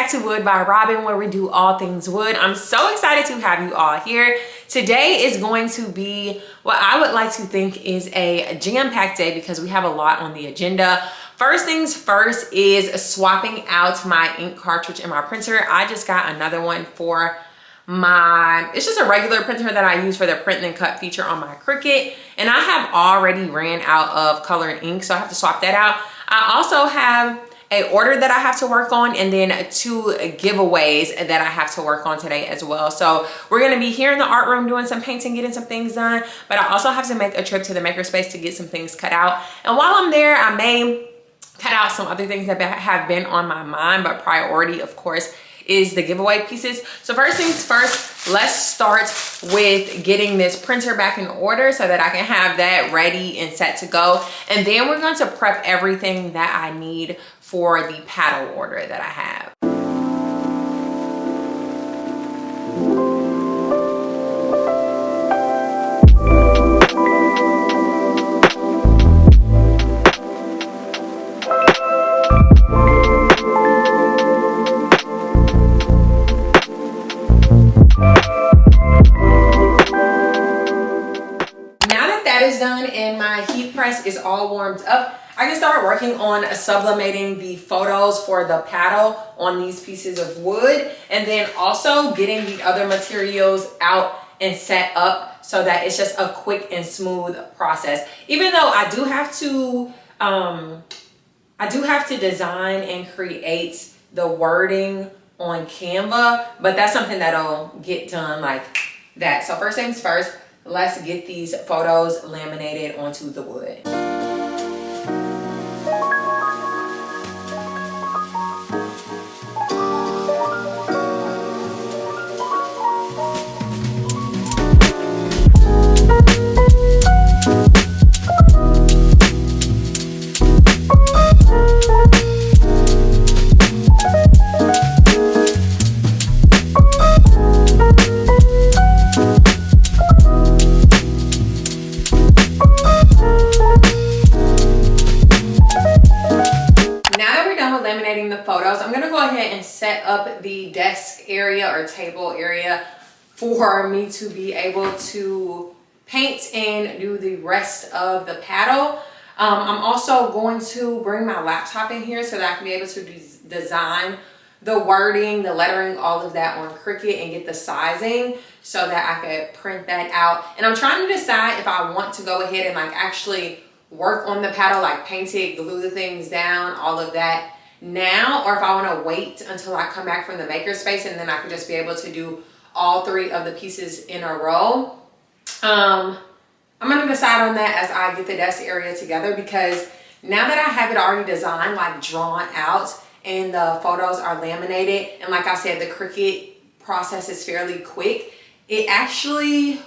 back to Wood by Robin, where we do all things wood. I'm so excited to have you all here. Today is going to be what I would like to think is a jam-packed day because we have a lot on the agenda. First things first is swapping out my ink cartridge in my printer. I just got another one for it's just a regular printer that I use for the print and cut feature on my Cricut, and I have already ran out of colored ink, so I have to swap that out. I also have an order that I have to work on, and then 2 giveaways that I have to work on today as well. So we're gonna be here in the art room doing some painting, getting some things done, but I also have to make a trip to the Makerspace to get some things cut out. And while I'm there, I may cut out some other things that have been on my mind, but priority, of course, is the giveaway pieces. So first things first, let's start with getting this printer back in order so that I can have that ready and set to go. And then we're going to prep everything that I need for the paddle order that I have. Is done and my heat press is all warmed up, I can start working on sublimating the photos for the paddle on these pieces of wood, and then also getting the other materials out and set up so that it's just a quick and smooth process. Even though I do have to design and create the wording on Canva, but that's something that'll get done like that. So first things first, let's get these photos laminated onto the wood. I'm gonna go ahead and set up the desk area or table area for me to be able to paint and do the rest of the paddle. I'm also going to bring my laptop in here so that I can be able to design the wording, the lettering, all of that on Cricut and get the sizing so that I could print that out. And I'm trying to decide if I want to go ahead and like actually work on the paddle, like paint it, glue the things down, all of that now, or if I want to wait until I come back from the Makerspace and then I can just be able to do all 3 of the pieces in a row. I'm going to decide on that as I get the desk area together, because now that I have it already designed, like drawn out, and the photos are laminated, and like I said, the Cricut process is fairly quick, it actually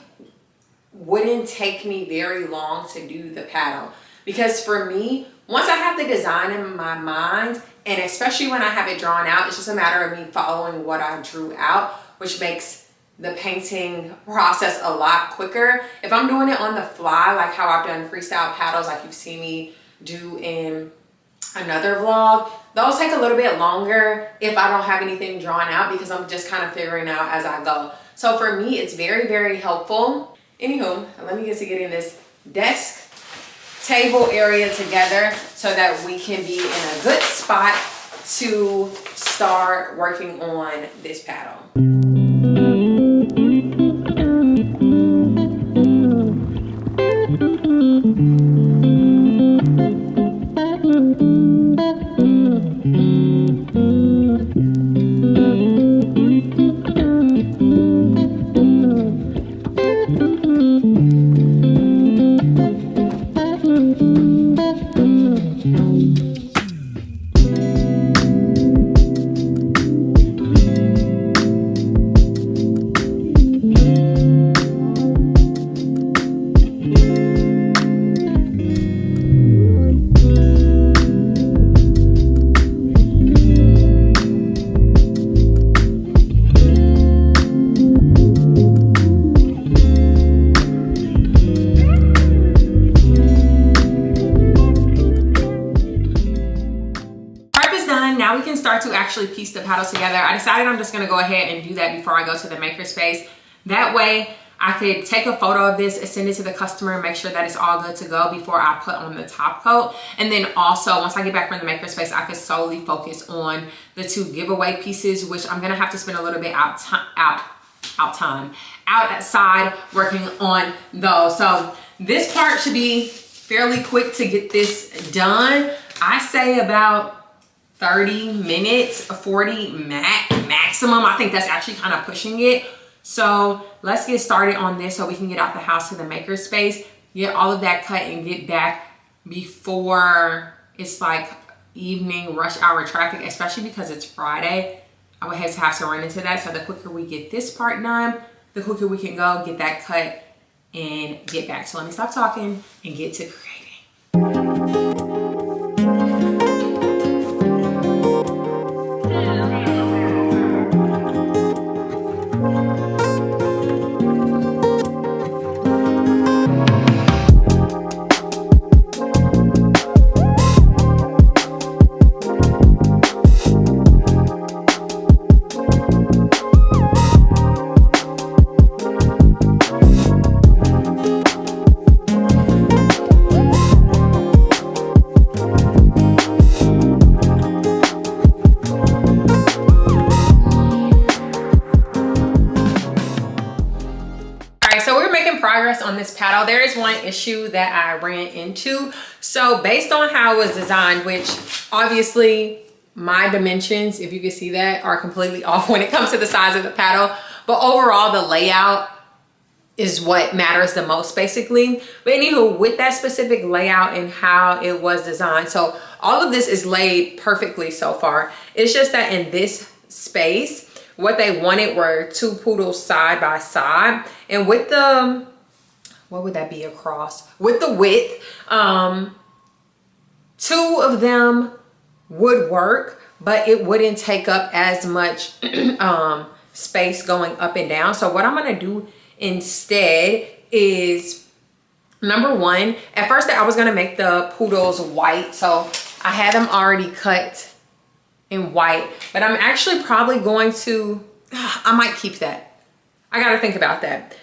wouldn't take me very long to do the paddle. Because for me, once I have the design in my mind, and especially when I have it drawn out, it's just a matter of me following what I drew out, which makes the painting process a lot quicker. If I'm doing it on the fly, like how I've done freestyle paddles, like you've seen me do in another vlog, those take a little bit longer if I don't have anything drawn out, because I'm just kind of figuring out as I go. So for me, it's very, very helpful. Anywho, let me get to getting this desk table area together so that we can be in a good spot to start working on this paddle. done. Now we can start to actually piece the paddle together. I decided I'm just gonna go ahead and do that before I go to the Makerspace. That way I could take a photo of this and send it to the customer, make sure that it's all good to go before I put on the top coat. And then also, once I get back from the Makerspace, I could solely focus on the 2 giveaway pieces, which I'm gonna have to spend a little bit outside working on those. So this part should be fairly quick to get this done. I say about 30 minutes, 40 maximum. I think that's actually kind of pushing it. So let's get started on this so we can get out the house to the Makerspace, get all of that cut and get back before it's like evening rush hour traffic, especially because it's Friday. I would have to run into that. So the quicker we get this part done, the quicker we can go get that cut and get back. So let me stop talking and get to creating. On this paddle, there is one issue that I ran into. So based on how it was designed, which obviously my dimensions, if you can see that, are completely off when it comes to the size of the paddle, but overall the layout is what matters the most basically. But anywho, with that specific layout and how it was designed, so all of this is laid perfectly so far. It's just that in this space, what they wanted were 2 poodles side by side, and with the, what would that be across? With the width, 2 of them would work, but it wouldn't take up as much space going up and down. So what I'm gonna do instead is, number 1, at first I was gonna make the poodles white. So I had them already cut in white, but I'm actually probably going to, I might keep that. I gotta think about that.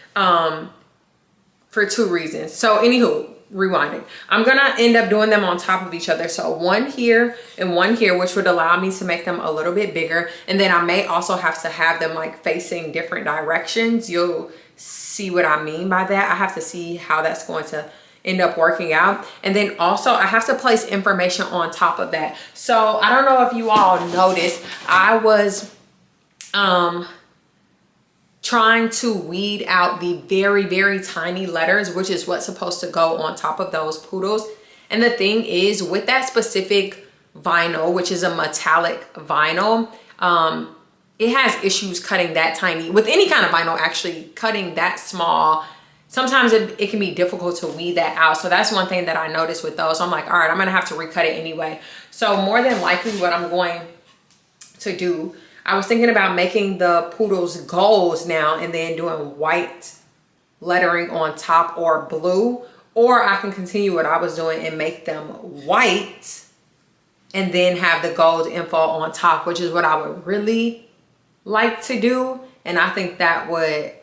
For 2 reasons. So anywho, rewinding. I'm gonna end up doing them on top of each other. So 1 here and 1 here, which would allow me to make them a little bit bigger. And then I may also have to have them like facing different directions. You'll see what I mean by that. I have to see how that's going to end up working out. And then also I have to place information on top of that. So I don't know if you all noticed, I was trying to weed out the very, very tiny letters, which is what's supposed to go on top of those poodles. And the thing is, with that specific vinyl, which is a metallic vinyl, it has issues cutting that tiny. With any kind of vinyl, actually, cutting that small, sometimes it can be difficult to weed that out. So that's one thing that I noticed with those. So I'm like, all right, I'm gonna have to recut it anyway. So more than likely what I'm going to do, I was thinking about making the poodles golds now and then doing white lettering on top or blue, or I can continue what I was doing and make them white and then have the gold info on top, which is what I would really like to do. And I think that would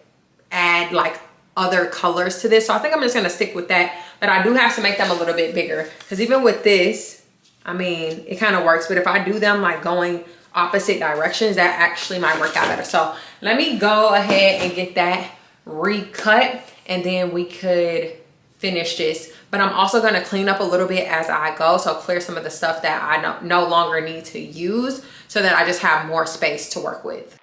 add like other colors to this. So I think I'm just gonna stick with that, but I do have to make them a little bit bigger, because even with this, I mean, it kind of works, but if I do them like going opposite directions, that actually might work out better. So let me go ahead and get that recut, and then we could finish this. But I'm also going to clean up a little bit as I go, so clear some of the stuff that I no longer need to use, so that I just have more space to work with.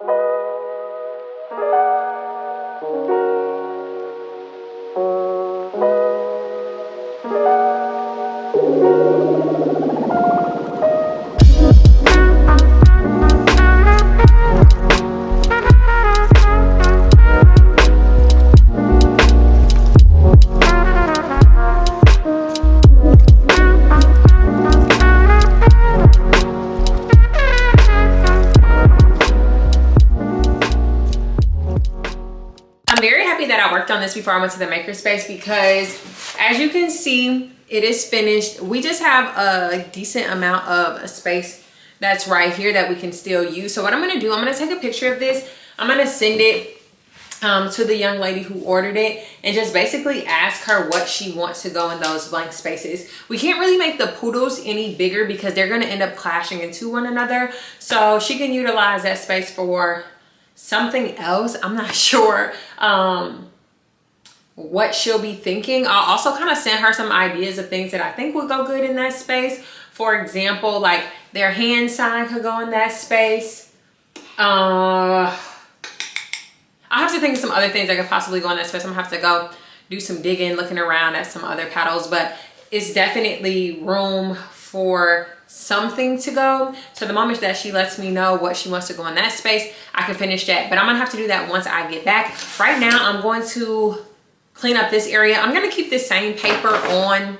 On this before I went to the Makerspace, because as you can see, it is finished. We just have a decent amount of space that's right here that we can still use. So what I'm gonna do, I'm gonna take a picture of this. I'm gonna send it to the young lady who ordered it and just basically ask her what she wants to go in those blank spaces. We can't really make the poodles any bigger because they're gonna end up clashing into one another. So she can utilize that space for something else. I'm not sure what she'll be thinking. I'll also kind of send her some ideas of things that I think would go good in that space. For example, like their hand sign could go in that space. I have to think of some other things that could possibly go in that space. I'm gonna have to go do some digging, looking around at some other paddles, but it's definitely room for something to go. So the moment that she lets me know what she wants to go in that space, I can finish that. But I'm gonna have to do that once I get back. Right now, I'm going to clean up this area. I'm gonna keep this same paper on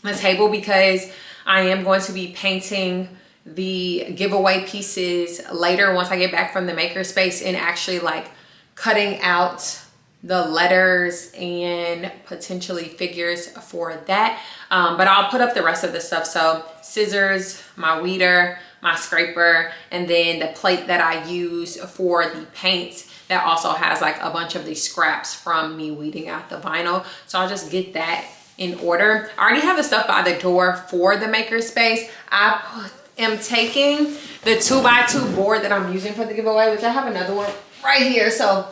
the table because I am going to be painting the giveaway pieces later once I get back from the Makerspace and actually like cutting out the letters and potentially figures for that. But I'll put up the rest of the stuff. So scissors, my weeder, my scraper, and then the plate that I use for the paints that also has like a bunch of these scraps from me weeding out the vinyl. So I'll just get that in order. I already have the stuff by the door for the Makerspace. I am taking the 2x2 board that I'm using for the giveaway, which I have another one right here. So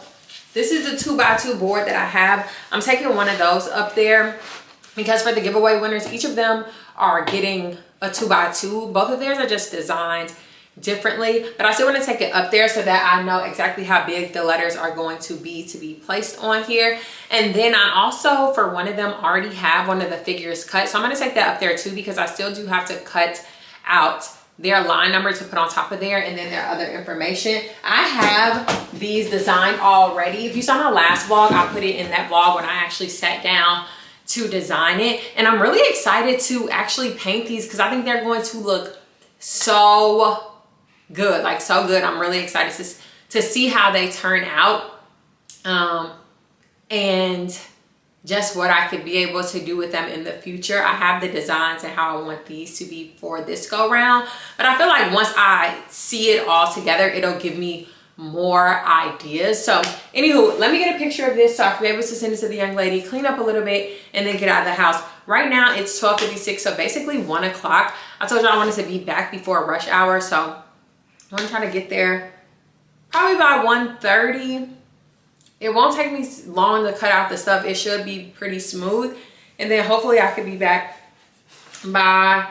this is the 2x2 board that I have. I'm taking one of those up there because for the giveaway winners, each of them are getting a 2x2. Both of theirs are just designed differently, but I still want to take it up there so that I know exactly how big the letters are going to be placed on here. And then I also, for one of them, already have one of the figures cut. So I'm going to take that up there too because I still do have to cut out their line number to put on top of there and then their other information. I have these designed already. If you saw my last vlog, I put it in that vlog when I actually sat down to design it. And I'm really excited to actually paint these because I think they're going to look so good, like so good. I'm really excited to see how they turn out and just what I could be able to do with them in the future. I have the designs and how I want these to be for this go round, but I feel like once I see it all together, it'll give me more ideas. So anywho, let me get a picture of this so I can be able to send it to the young lady, clean up a little bit, and then get out of the house. Right now it's 12:56, so basically 1 o'clock. I told you I wanted to be back before rush hour, so I'm gonna try to get there probably by 1:30. It won't take me long to cut out the stuff. It should be pretty smooth. And then hopefully I could be back by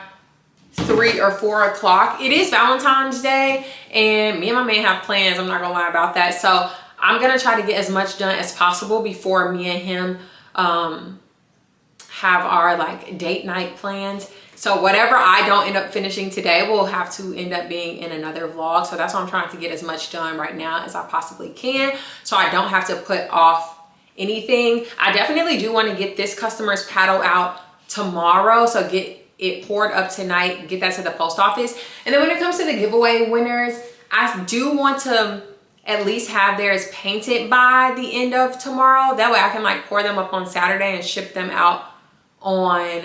3 or 4 o'clock. It is Valentine's Day and me and my man have plans. I'm not gonna lie about that. So I'm gonna try to get as much done as possible before me and him have our like date night plans. So whatever I don't end up finishing today will have to end up being in another vlog. So that's why I'm trying to get as much done right now as I possibly can so I don't have to put off anything. I definitely do want to get this customer's paddle out tomorrow. So get it poured up tonight, get that to the post office. And then when it comes to the giveaway winners, I do want to at least have theirs painted by the end of tomorrow. That way I can like pour them up on Saturday and ship them out on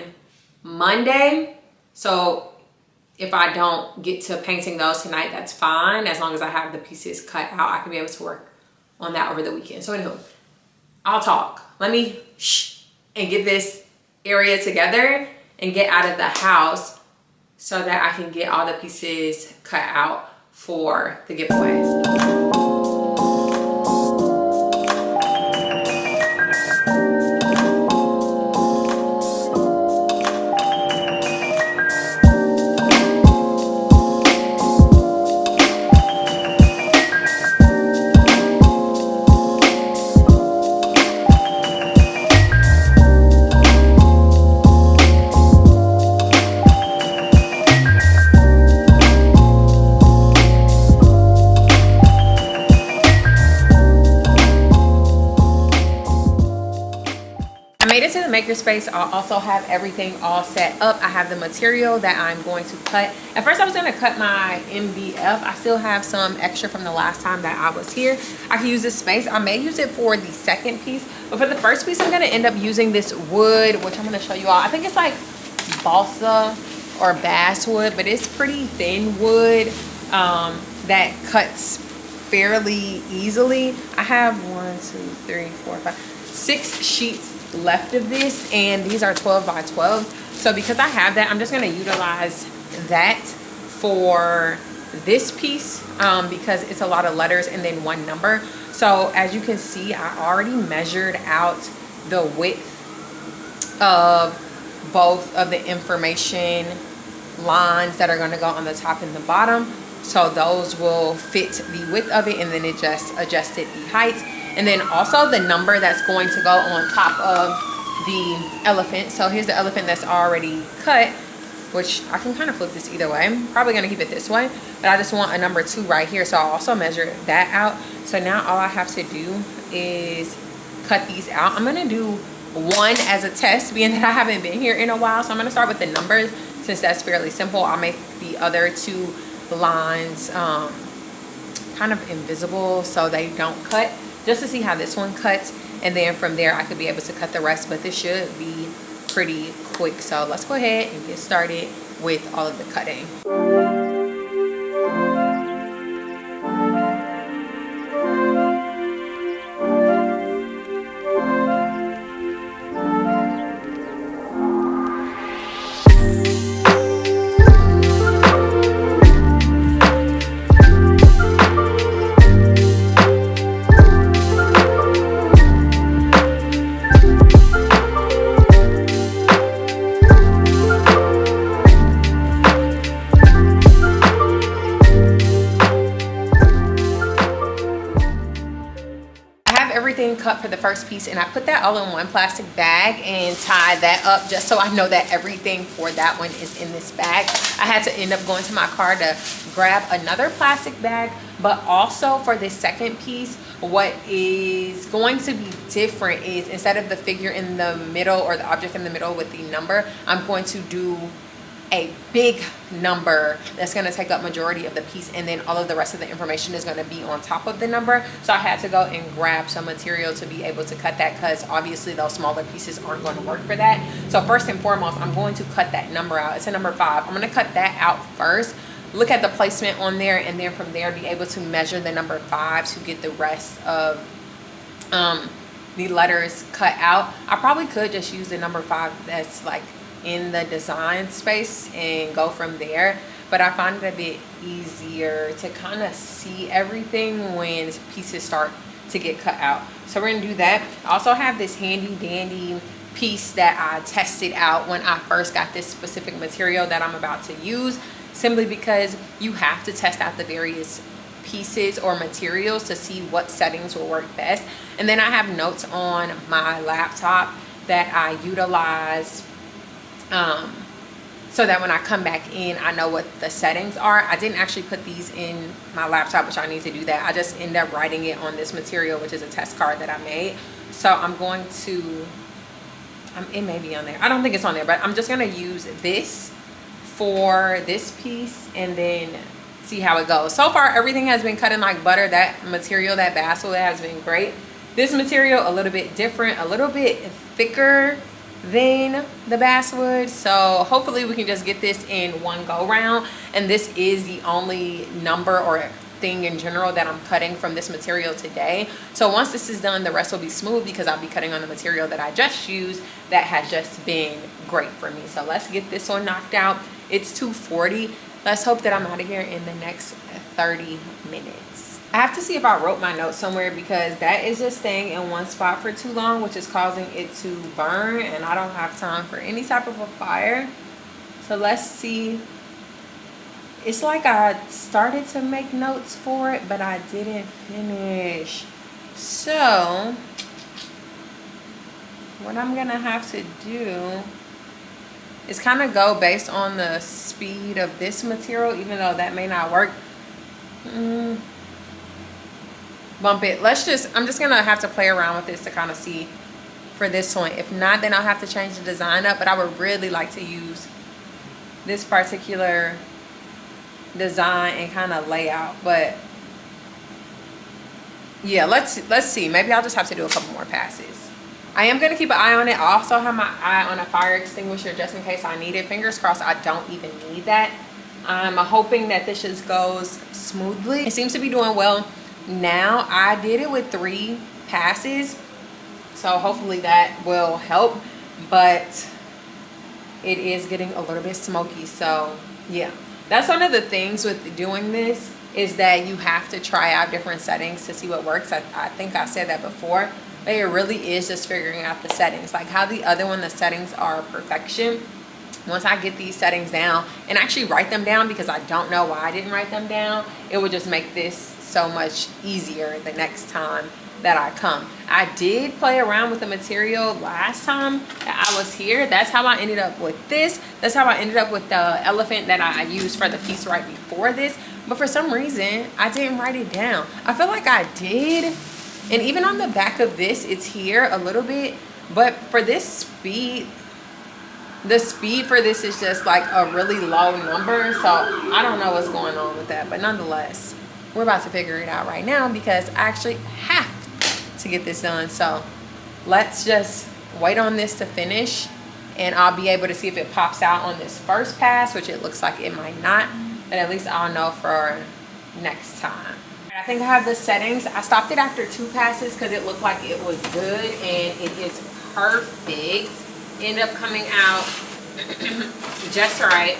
Monday. So if I don't get to painting those tonight, that's fine. As long as I have the pieces cut out, I can be able to work on that over the weekend. So anywho, I'll talk. Let me and get this area together and get out of the house so that I can get all the pieces cut out for the giveaway. Makerspace. I'll also have everything all set up. I have the material that I'm going to cut. At first I was going to cut my MDF. I still have some extra from the last time that I was here. I can use this space. I may use it for the second piece, but for the first piece I'm going to end up using this wood, which I'm going to show you all. I think it's like balsa or basswood, but it's pretty thin wood that cuts fairly easily. I have 6 sheets left of this, and these are 12 by 12. So because I have that, I'm just going to utilize that for this piece because it's a lot of letters and then one number. So as you can see, I already measured out the width of both of the information lines that are going to go on the top and the bottom. So those will fit the width of it, and then it just adjusted the height. And then also the number that's going to go on top of the elephant. So here's the elephant that's already cut, which I can kind of flip this either way. I'm probably going to keep it this way, but I just want a number 2 right here. So I'll also measure that out. So now all I have to do is cut these out. I'm going to do one as a test, being that I haven't been here in a while. So I'm going to start with the numbers since that's fairly simple. I'll make the other 2 lines kind of invisible so they don't cut, just to see how this one cuts. And then from there I could be able to cut the rest, but this should be pretty quick. So let's go ahead and get started with all of the cutting. Cut for the first piece, and I put that all in one plastic bag and tied that up just so I know that everything for that one is in this bag. I had to end up going to my car to grab another plastic bag, but also for this second piece, what is going to be different is instead of the figure in the middle or the object in the middle with the number, I'm going to do a big number that's going to take up majority of the piece, and then all of the rest of the information is going to be on top of the number. So I had to go and grab some material to be able to cut that, because obviously those smaller pieces aren't going to work for that. So first and foremost, I'm going to cut that number out. It's a number 5. I'm going to cut that out first, look at the placement on there, and then from there be able to measure the number 5 to get the rest of the letters cut out. I probably could just use the number 5 that's like in the design space and go from there, but I find it a bit easier to kind of see everything when pieces start to get cut out. So we're gonna do that. I also have this handy dandy piece that I tested out when I first got this specific material that I'm about to use, simply because you have to test out the various pieces or materials to see what settings will work best. And then I have notes on my laptop that I utilize so that when I come back in, I know what the settings are. I didn't actually put these in my laptop, which I need to do that. I just end up writing it on this material, which is a test card that I made. So I'm going to, it may be on there. I don't think it's on there, but I'm just going to use this for this piece and then see how it goes. So far, everything has been cutting like butter. That material, that basswood, has been great. This material, a little bit different, a little bit thicker than the basswood. So hopefully we can just get this in one go round. And this is the only number or thing in general that I'm cutting from this material today. So once this is done, the rest will be smooth because I'll be cutting on the material that I just used that has just been great for me. So let's get this one knocked out. It's 2:40. Let's hope that I'm out of here in the next 30 minutes. I have to see if I wrote my notes somewhere, because that is just staying in one spot for too long, which is causing it to burn, and I don't have time for any type of a fire. So let's see. It's like I started to make notes for it, but I didn't finish. So what I'm gonna have to do is kind of go based on the speed of this material, even though that may not work. Bump it. I'm just gonna have to play around with this to kind of see for this one. If not, then I'll have to change the design up, but I would really like to use this particular design and kind of layout. But yeah, let's see. Maybe I'll just have to do a couple more passes. I am going to keep an eye on it. I also have my eye on a fire extinguisher just in case I need it. Fingers crossed I don't even need that. I'm hoping that this just goes smoothly. It seems to be doing well now. I did it with 3 passes, so hopefully that will help, but it is getting a little bit smoky. So yeah, that's one of the things with doing this, is that you have to try out different settings to see what works. I think I said that before, but it really is just figuring out the settings. Like how the other one, the settings are perfection. Once I get these settings down and actually write them down, because I don't know why I didn't write them down, it would just make this so much easier the next time that I come. I did play around with the material last time that I was here. That's how I ended up with this. That's how I ended up with the elephant that I used for the piece right before this. But for some reason, I didn't write it down. I feel like I did. And even on the back of this, it's here a little bit. But for this speed, the speed for this is just like a really low number. So I don't know what's going on with that. But nonetheless, we're about to figure it out right now, because I actually have to get this done. So let's just wait on this to finish, and I'll be able to see if it pops out on this first pass, which it looks like it might not, but at least I'll know for next time. I think I have the settings. I stopped it after 2 passes because it looked like it was good, and it is perfect. Ended up coming out just right,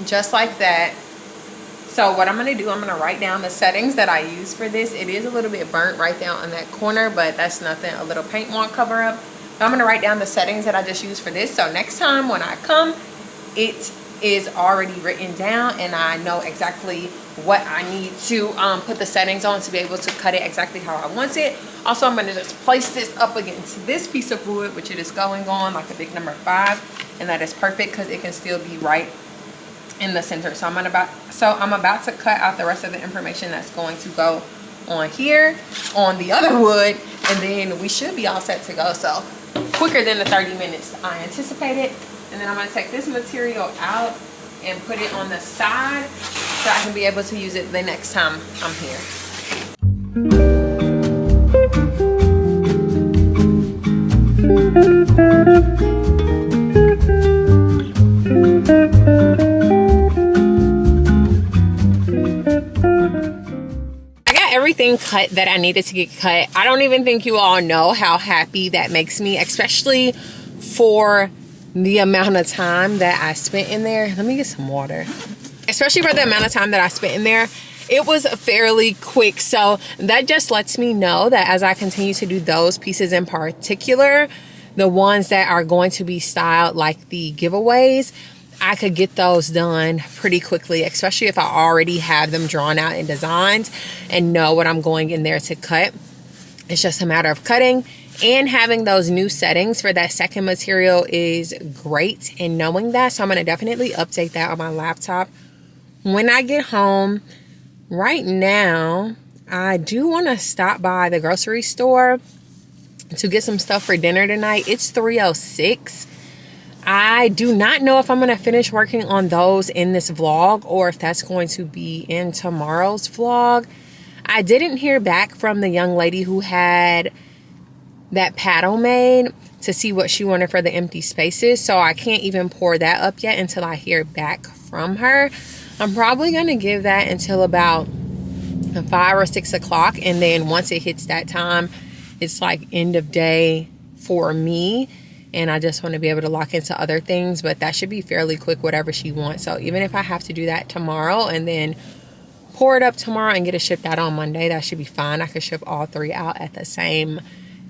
just like that. So what I'm going to do, I'm going to write down the settings that I use for this. It is a little bit burnt right down on that corner, but that's nothing. A little paint won't cover up. So I'm going to write down the settings that I just used for this. So next time when I come, it is already written down, and I know exactly what I need to put the settings on to be able to cut it exactly how I want it. Also, I'm going to just place this up against this piece of wood, which it is going on like a big number 5, and that is perfect because it can still be right in the center. So I'm about to cut out the rest of the information that's going to go on here on the other wood, and then we should be all set to go. So quicker than the 30 minutes I anticipated. And then I'm going to take this material out and put it on the side so I can be able to use it the next time I'm here. I got everything cut that I needed to get cut. I don't even think you all know how happy that makes me, especially for the amount of time that I spent in there. Let me get some water. Especially for the amount of time that I spent in there, it was fairly quick. So that just lets me know that as I continue to do those pieces in particular, the ones that are going to be styled like the giveaways, I could get those done pretty quickly, especially if I already have them drawn out and designed and know what I'm going in there to cut. It's just a matter of cutting. And having those new settings for that second material is great, and knowing that. So I'm going to definitely update that on my laptop when I get home. Right now, I do want to stop by the grocery store to get some stuff for dinner tonight. It's 3:06. I do not know if I'm going to finish working on those in this vlog or if that's going to be in tomorrow's vlog. I didn't hear back from the young lady who had that paddle made to see what she wanted for the empty spaces, so I can't even pour that up yet until I hear back from her. I'm probably going to give that until about 5 or 6 o'clock, and then once it hits that time, it's like end of day for me, and I just want to be able to lock into other things. But that should be fairly quick, whatever she wants. So even if I have to do that tomorrow and then pour it up tomorrow and get it shipped out on Monday, that should be fine. I could ship all 3 out at the same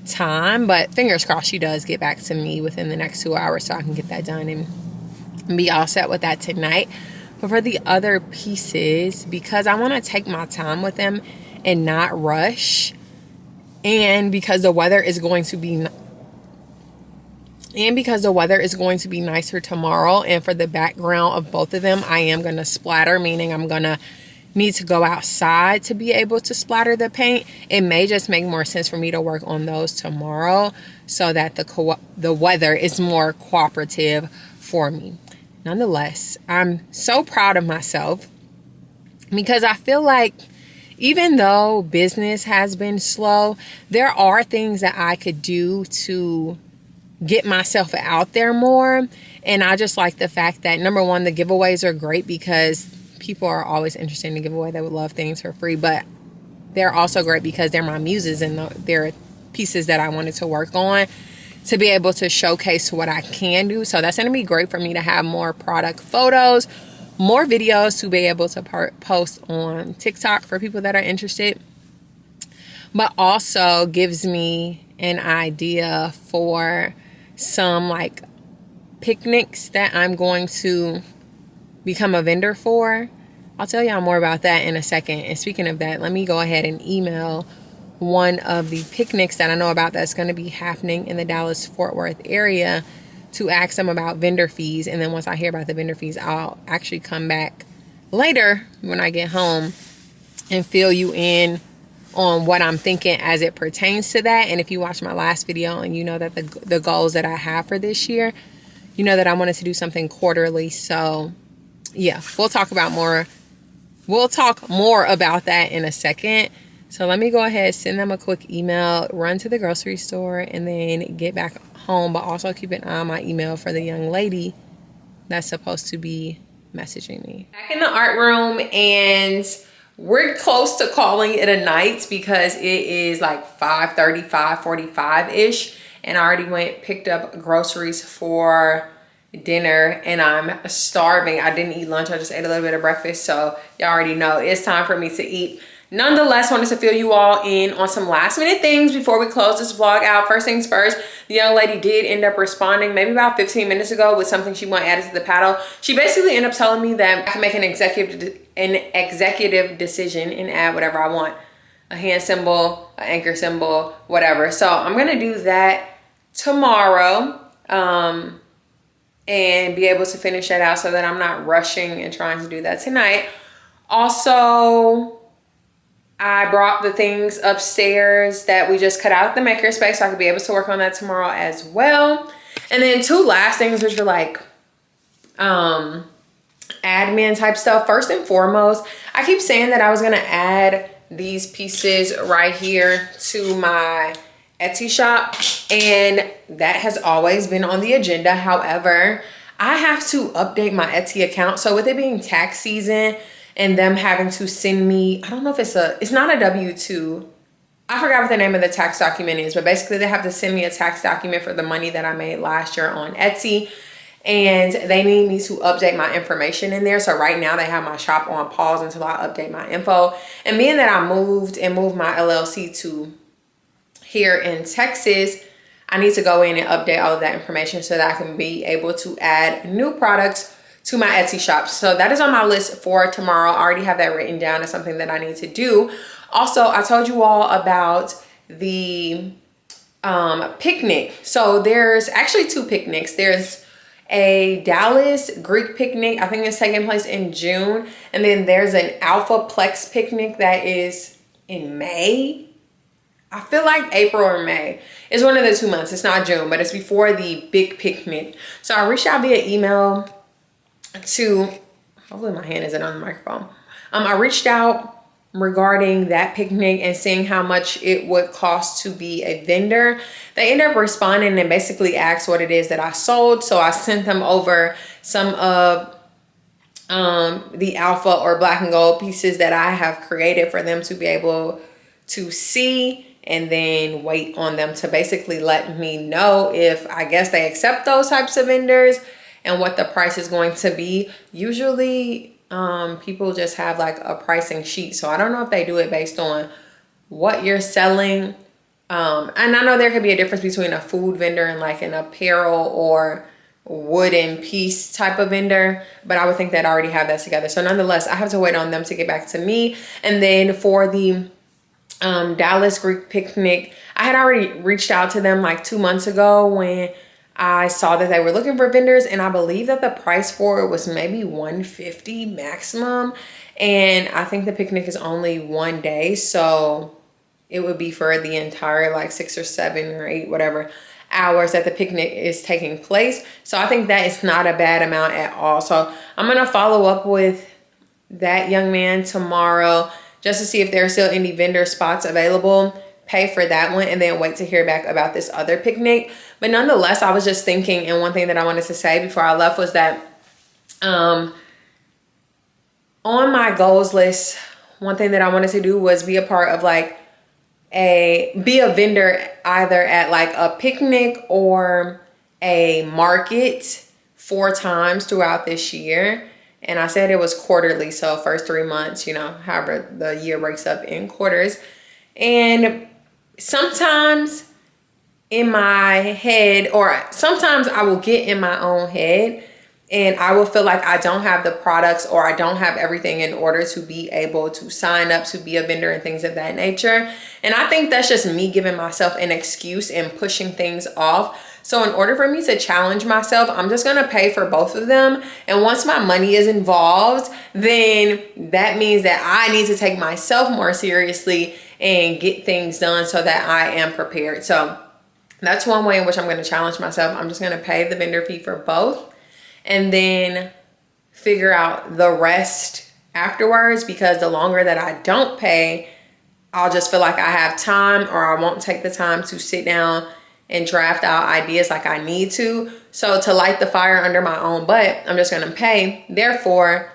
time, but fingers crossed she does get back to me within the next 2 hours so I can get that done and be all set with that tonight. But for the other pieces, because I want to take my time with them and not rush, and because the weather is going to be nicer tomorrow, and for the background of both of them, I am going to splatter, meaning I'm going to need to go outside to be able to splatter the paint. It may just make more sense for me to work on those tomorrow so that the weather is more cooperative for me. Nonetheless, I'm so proud of myself because I feel like even though business has been slow, there are things that I could do to get myself out there more. And I just like the fact that, number one, the giveaways are great because people are always interested in the giveaway. They would love things for free, but they're also great because they're my muses and they're pieces that I wanted to work on to be able to showcase what I can do. So that's going to be great for me to have more product photos, more videos to be able to post on TikTok for people that are interested, but also gives me an idea for some like picnics that I'm going to become a vendor for. I'll tell y'all more about that in a second. And speaking of that, let me go ahead and email one of the picnics that I know about that's going to be happening in the Dallas-Fort Worth area to ask them about vendor fees. And then once I hear about the vendor fees, I'll actually come back later when I get home and fill you in on what I'm thinking as it pertains to that. And if you watched my last video and you know that the goals that I have for this year, you know that I wanted to do something quarterly. So yeah, we'll talk more about that in a second. So let me go ahead, send them a quick email, run to the grocery store, and then get back home. But also keep an eye on my email for the young lady that's supposed to be messaging me. Back in the art room, and we're close to calling it a night because it is like 5:30, 5:45-ish. And I already picked up groceries for dinner and I'm starving. I didn't eat lunch. I just ate a little bit of breakfast. So y'all already know it's time for me to eat. Nonetheless, wanted to fill you all in on some last minute things before we close this vlog out. First things first, the young lady did end up responding maybe about 15 minutes ago with something she wanted added to the paddle. She basically ended up telling me that I can make an executive decision and add whatever I want. A hand symbol, an anchor symbol, whatever. So I'm gonna do that tomorrow and be able to finish that out so that I'm not rushing and trying to do that tonight. Also, I brought the things upstairs that we just cut out of the Makerspace so I could be able to work on that tomorrow as well. And then two last things, which are like admin type stuff. First and foremost, I keep saying that I was gonna add these pieces right here to my Etsy shop, and that has always been on the agenda. However, I have to update my Etsy account. So with it being tax season and them having to send me, I don't know if it's not a W-2. I forgot what the name of the tax document is, but basically they have to send me a tax document for the money that I made last year on Etsy. And they need me to update my information in there. So right now they have my shop on pause until I update my info. And being that I moved my LLC to here in Texas, I need to go in and update all of that information so that I can be able to add new products to my Etsy shop. So that is on my list for tomorrow. I already have that written down as something that I need to do. Also, I told you all about the picnic. So there's actually two picnics. There's a Dallas Greek picnic. I think it's taking place in June. And then there's an Alpha Plex picnic that is in May. I feel like April or May. It's one of the 2 months. It's not June, but it's before the big picnic. So I reached out via email to, hopefully my hand isn't on the microphone. I reached out regarding that picnic and seeing how much it would cost to be a vendor. They ended up responding and basically asked what it is that I sold. So I sent them over some of the Alpha or Black and Gold pieces that I have created for them to be able to see, and then wait on them to basically let me know if I guess they accept those types of vendors and what the price is going to be. Usually people just have like a pricing sheet. So I don't know if they do it based on what you're selling. And I know there could be a difference between a food vendor and like an apparel or wooden piece type of vendor, but I would think they'd already have that together. So nonetheless, I have to wait on them to get back to me. And then for the Dallas Greek picnic, I had already reached out to them like 2 months ago when I saw that they were looking for vendors, and I believe that the price for it was maybe $150 maximum. And I think the picnic is only 1 day, so it would be for the entire like 6 or 7 or 8 whatever hours that the picnic is taking place. So I think that is not a bad amount at all. So I'm gonna follow up with that young man tomorrow just to see if there's still any vendor spots available, pay for that one, and then wait to hear back about this other picnic. But nonetheless, I was just thinking, and one thing that I wanted to say before I left was that on my goals list, one thing that I wanted to do was be a part of like be a vendor either at like a picnic or a market 4 times throughout this year. And I said it was quarterly, so first 3 months, you know, however the year breaks up in quarters. And sometimes in my head, or sometimes I will get in my own head and I will feel like I don't have the products or I don't have everything in order to be able to sign up to be a vendor and things of that nature. And I think that's just me giving myself an excuse and pushing things off. So in order for me to challenge myself, I'm just gonna pay for both of them. And once my money is involved, then that means that I need to take myself more seriously and get things done so that I am prepared. So that's one way in which I'm gonna challenge myself. I'm just gonna pay the vendor fee for both and then figure out the rest afterwards, because the longer that I don't pay, I'll just feel like I have time, or I won't take the time to sit down and draft out ideas like I need to. So to light the fire under my own butt, I'm just gonna pay. Therefore,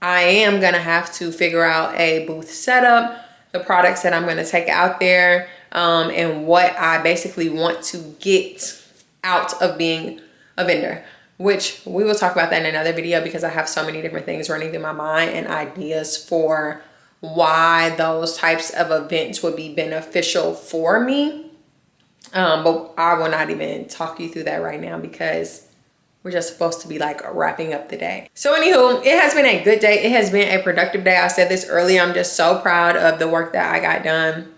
I am gonna have to figure out a booth setup, the products that I'm gonna take out there, and what I basically want to get out of being a vendor, which we will talk about that in another video, because I have so many different things running through my mind and ideas for why those types of events would be beneficial for me. But I will not even talk you through that right now, because we're just supposed to be like wrapping up the day. So anywho, it has been a good day. It has been a productive day. I said this earlier, I'm just so proud of the work that I got done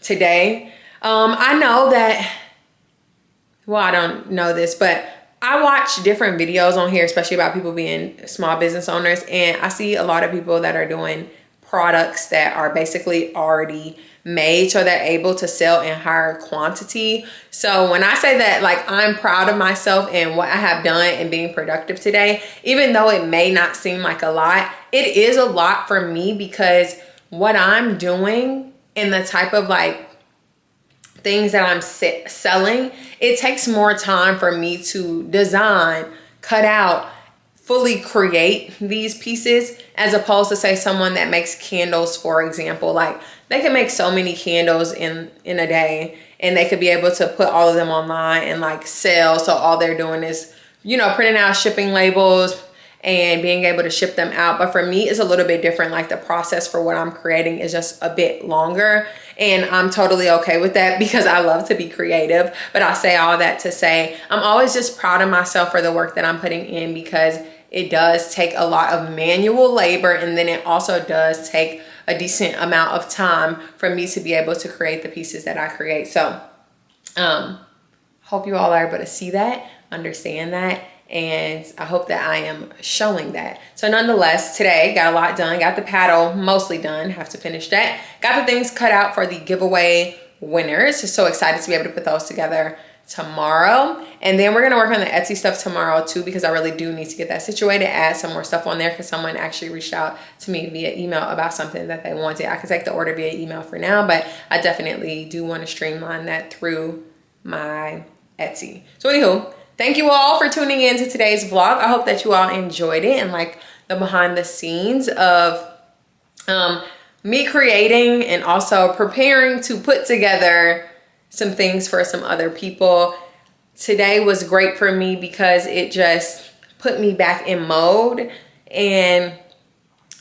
today. I know that, well, I don't know this, but I watch different videos on here, especially about people being small business owners. And I see a lot of people that are doing products that are basically already made, so they're able to sell in higher quantity. So when I say that, like, I'm proud of myself and what I have done and being productive today, even though it may not seem like a lot, it is a lot for me, because what I'm doing and the type of like things that I'm selling, it takes more time for me to design, cut out, fully create these pieces, as opposed to say someone that makes candles, for example. Like, they can make so many candles in a day, and they could be able to put all of them online and like sell. So all they're doing is, you know, printing out shipping labels and being able to ship them out. But for me, it's a little bit different. Like, the process for what I'm creating is just a bit longer, and I'm totally okay with that, because I love to be creative. But I say all that to say, I'm always just proud of myself for the work that I'm putting in, because it does take a lot of manual labor, and then it also does take a decent amount of time for me to be able to create the pieces that I create. So hope you all are able to see that, understand that, and I hope that I am showing that. So nonetheless, today got a lot done. Got the paddle mostly done, have to finish that. Got the things cut out for the giveaway winners. So excited to be able to put those together tomorrow. And then we're gonna work on the Etsy stuff tomorrow too, because I really do need to get that situated, add some more stuff on there, because someone actually reached out to me via email about something that they wanted. I can take the order via email for now, but I definitely do want to streamline that through my Etsy. So anywho, thank you all for tuning in to today's vlog. I hope that you all enjoyed it, and like the behind the scenes of me creating and also preparing to put together some things for some other people. Today was great for me because it just put me back in mode, and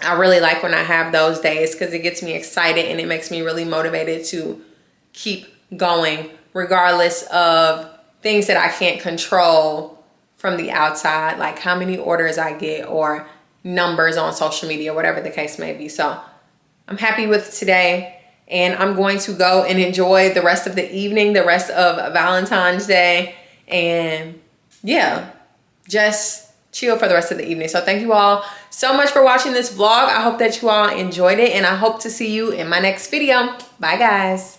I really like when I have those days, because it gets me excited and it makes me really motivated to keep going regardless of things that I can't control from the outside, like how many orders I get or numbers on social media, whatever the case may be. So I'm happy with today. And I'm going to go and enjoy the rest of the evening, the rest of Valentine's Day. And yeah, just chill for the rest of the evening. So thank you all so much for watching this vlog. I hope that you all enjoyed it, and I hope to see you in my next video. Bye guys.